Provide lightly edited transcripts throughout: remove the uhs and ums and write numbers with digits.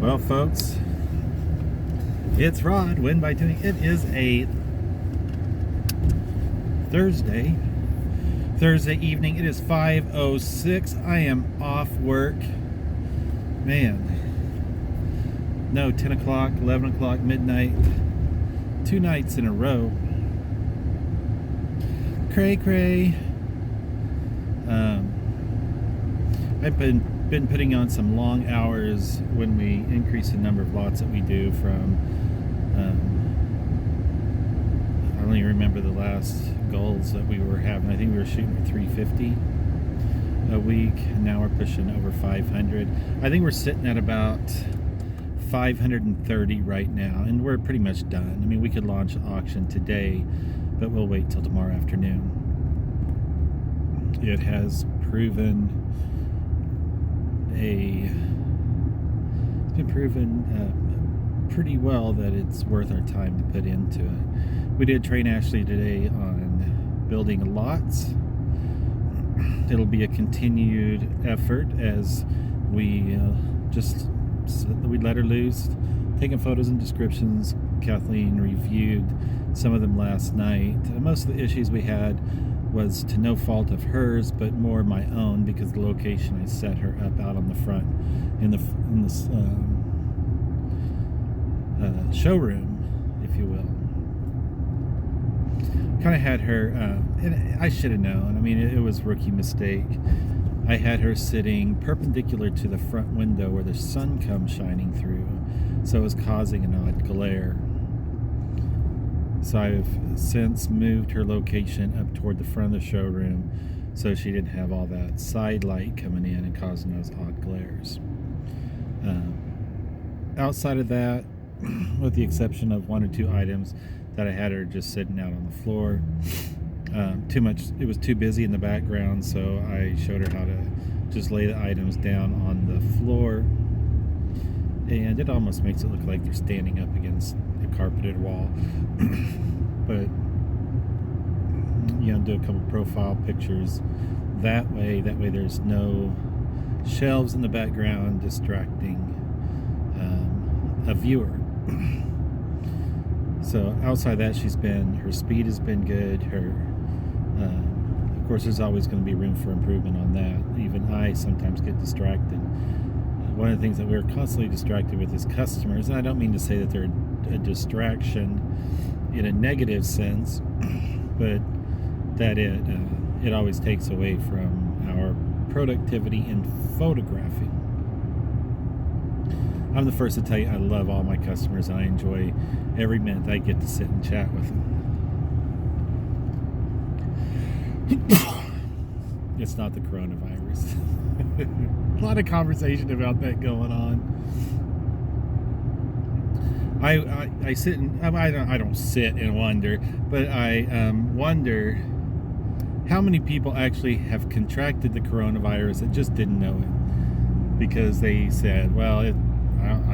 Well, folks, it's Rod, Win by Tuning. It is a Thursday evening. It is 5:06. I am off work. Man, no, 10 o'clock, 11 o'clock, midnight. 2 nights in a row. Cray. I've been putting on some long hours when we increase the number of lots that we do from I don't even remember the last goals that we were having. I think we were shooting for 350 a week, and now we're pushing over 500. I think we're sitting at about 530 right now, and we're pretty much done. I mean, we could launch an auction today, but we'll wait till tomorrow afternoon. It has proven pretty well that it's worth our time to put into it. We did train Ashley today on building lots. It'll be a continued effort as we we let her loose, taking photos and descriptions. Kathleen reviewed some of them last night. Most of the issues we had was to no fault of hers, but more my own, because the location I set her up out on the front in the showroom, if you will. Kind of had her, and I should have known. I mean, it was a rookie mistake. I had her sitting perpendicular to the front window where the sun comes shining through, so it was causing an odd glare. So I've since moved her location up toward the front of the showroom so she didn't have all that side light coming in and causing those odd glares. Outside of that, with the exception of 1 or 2 items that I had her just sitting out on the floor, it was too busy in the background, so I showed her how to just lay the items down on the floor, and it almost makes it look like they're standing up against a carpeted wall. But do a couple profile pictures that way there's no shelves in the background distracting a viewer. So outside that, her speed has been good. Of course, there's always going to be room for improvement on that. Even I sometimes get distracted. One of the things that we're constantly distracted with is customers, and I don't mean to say that they're a distraction in a negative sense, but that it always takes away from our productivity in photographing. I'm the first to tell you I love all my customers, and I enjoy every minute I get to sit and chat with them. It's not the coronavirus. A lot of conversation about that going on. I sit and I don't sit and wonder, but I wonder how many people actually have contracted the coronavirus that just didn't know it, because they said, well, I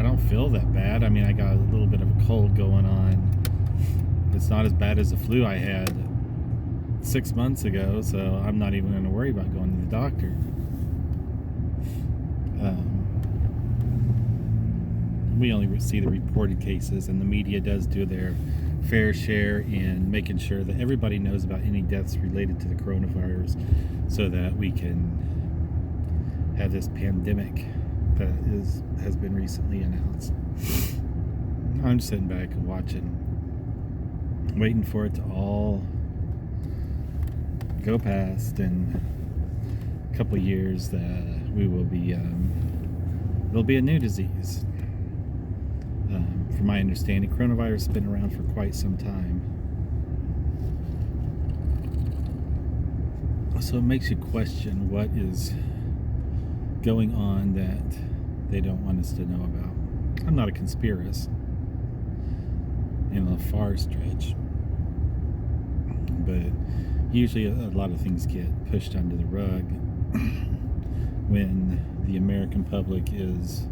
don't feel that bad. I mean, I got a little bit of a cold going on. It's not as bad as the flu I had 6 months ago, so I'm not even going to worry about going to the doctor. We only see the reported cases, and the media does do their fair share in making sure that everybody knows about any deaths related to the coronavirus, so that we can have this pandemic that has been recently announced. I'm just sitting back and watching, waiting for it to all go past. In a couple of years, there'll be a new disease. From my understanding, coronavirus has been around for quite some time. So it makes you question what is going on that they don't want us to know about. I'm not a conspiracist in a far stretch, but usually a lot of things get pushed under the rug when the American public is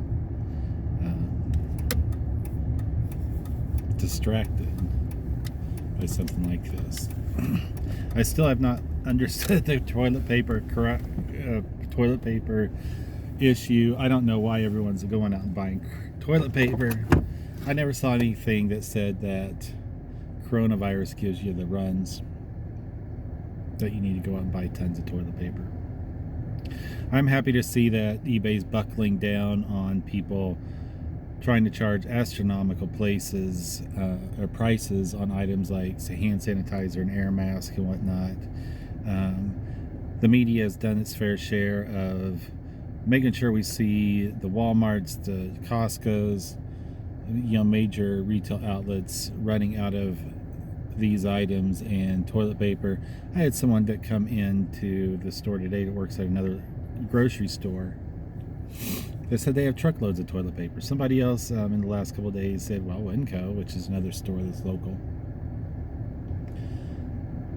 distracted by something like this. I still have not understood the toilet paper issue. I don't know why everyone's going out and buying toilet paper. I never saw anything that said that coronavirus gives you the runs, that you need to go out and buy tons of toilet paper. I'm happy to see that eBay's buckling down on people trying to charge astronomical prices on items like hand sanitizer and air mask and whatnot. The media has done its fair share of making sure we see the Walmarts, the Costco's, major retail outlets running out of these items and toilet paper. I had someone that come into the store today that works at another grocery store. They said they have truckloads of toilet paper. Somebody else in the last couple of days said, well, Winco, which is another store that's local,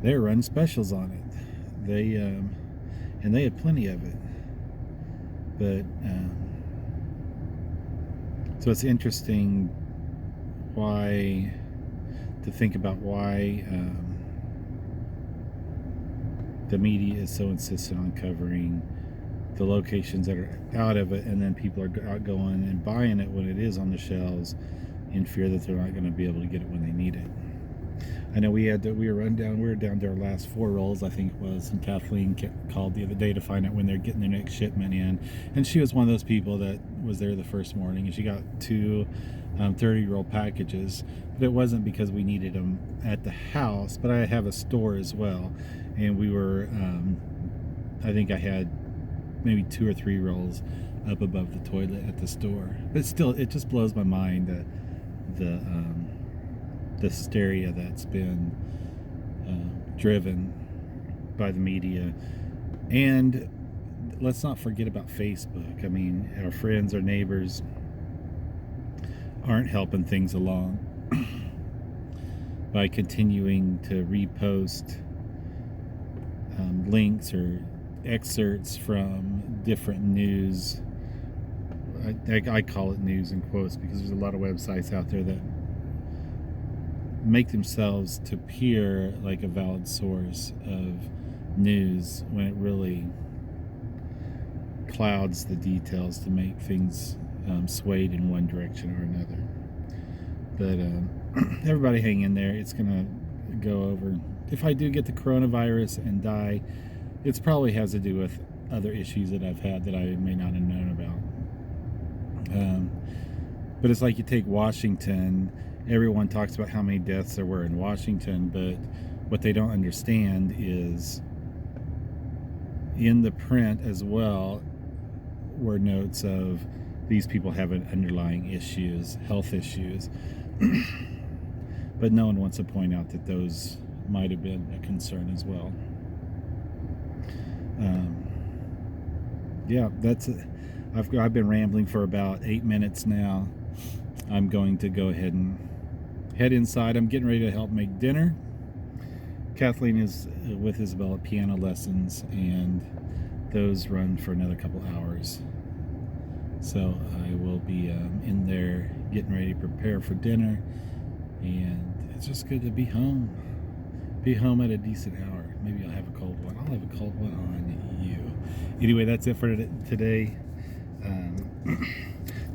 they're running specials on it. And they had plenty of it. But so it's interesting to think about why the media is so insistent on covering the locations that are out of it, and then people are out going and buying it when it is on the shelves in fear that they're not going to be able to get it when they need it. I know we were down to our last 4 rolls, I think it was, and Kathleen called the other day to find out when they're getting their next shipment in, and she was one of those people that was there the first morning, and she got 2 30-roll packages, but it wasn't because we needed them at the house, but I have a store as well, and we were I think I had maybe 2 or 3 rolls up above the toilet at the store. But still, it just blows my mind that the hysteria that's been driven by the media. And let's not forget about Facebook. I mean, our friends, our neighbors aren't helping things along by continuing to repost links or excerpts from different news. I call it news in quotes because there's a lot of websites out there that make themselves to appear like a valid source of news when it really clouds the details to make things swayed in one direction or another. But everybody hang in there. It's gonna go over. If I do get the coronavirus and die, it probably has to do with other issues that I've had that I may not have known about. But it's like you take Washington. Everyone talks about how many deaths there were in Washington, but what they don't understand is in the print as well were notes of these people having underlying issues, health issues. But no one wants to point out that those might have been a concern as well. Yeah, that's it. I've been rambling for about 8 minutes now. I'm going to go ahead and head inside. I'm getting ready to help make dinner. Kathleen is with Isabel at piano lessons, and those run for another couple hours. So I will be in there getting ready to prepare for dinner, and it's just good to be home. Be home at a decent hour. Maybe I'll have a cold one. I'll have a cold one on you. Anyway, that's it for today.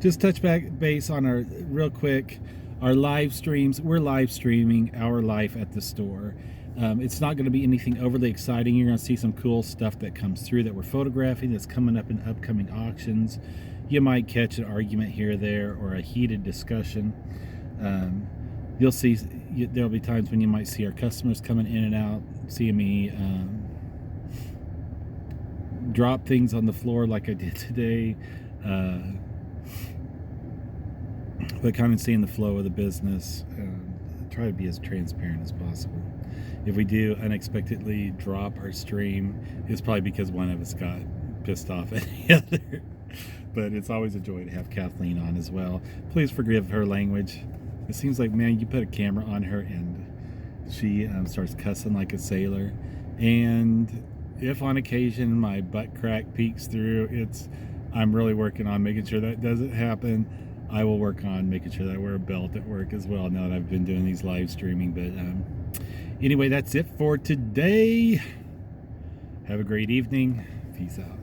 Just touch back base on our real quick. Our live streams. We're live streaming our life at the store. It's not going to be anything overly exciting. You're going to see some cool stuff that comes through that we're photographing that's coming up in upcoming auctions. You might catch an argument here or there or a heated discussion. You'll see there'll be times when you might see our customers coming in and out, seeing me drop things on the floor like I did today, but kind of seeing the flow of the business. Try to be as transparent as possible. If we do unexpectedly drop our stream, it's probably because one of us got pissed off at the other. But it's always a joy to have Kathleen on as well. Please forgive her language. It seems like, man, you put a camera on her and she starts cussing like a sailor. And if on occasion my butt crack peeks through, I'm really working on making sure that doesn't happen. I will work on making sure that I wear a belt at work as well now that I've been doing these live streaming. But anyway, that's it for today. Have a great evening. Peace out.